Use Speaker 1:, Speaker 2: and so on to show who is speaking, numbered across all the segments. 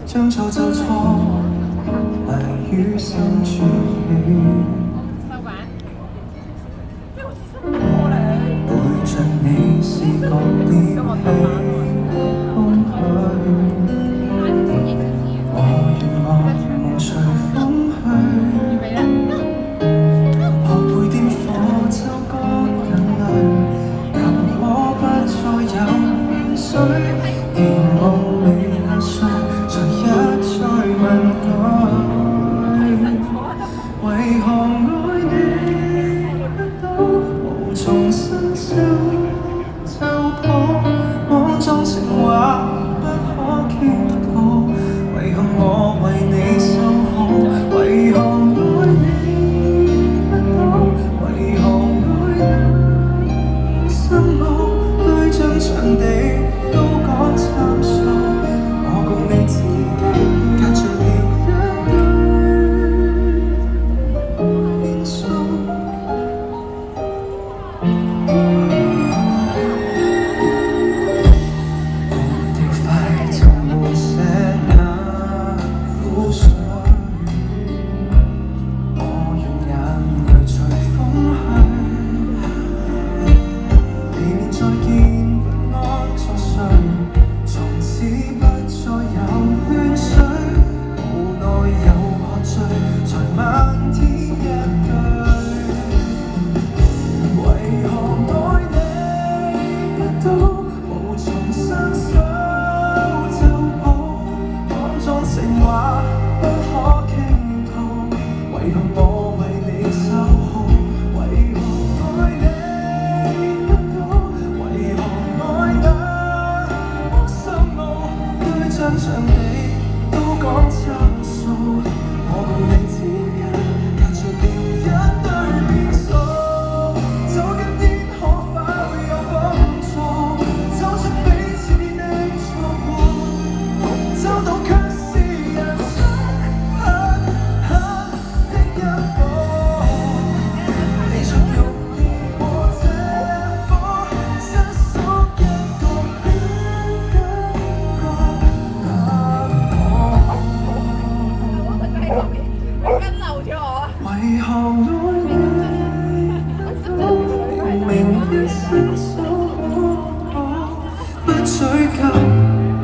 Speaker 1: 將錯就錯，埋於心處起。背着你視覺疊起，空虛。我願望夢隨風去，學會點火抽乾眼淚，求我不再有怨水。期望你下睡，才一再問句，為何愛你不到，無從伸手就抱，網中情話不可傾吐，為何我為你守好？為何愛你不到？為何愛得深奧？對象場地都講參數，我共你之間隔着了一堆變數。半滴快就沒寫那苦水，我用眼淚隨風去，避免再見不安作祟，從此不再有亂水，無奈又喝醉，才漫天一句，為何愛你不到，無從伸手就抱，網中情話不可傾吐，為何我為你守好？為何愛你不到？為何愛得深奧？對象場地都講參數，我共你之間隔着了一堆變數。走近啲可否有幫助？走出彼此的錯過，找到卻是人生的一步。你像用電和這顆伸縮一個邊感覺為何愛你不到，無名的伸手可，不追究，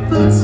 Speaker 1: 不知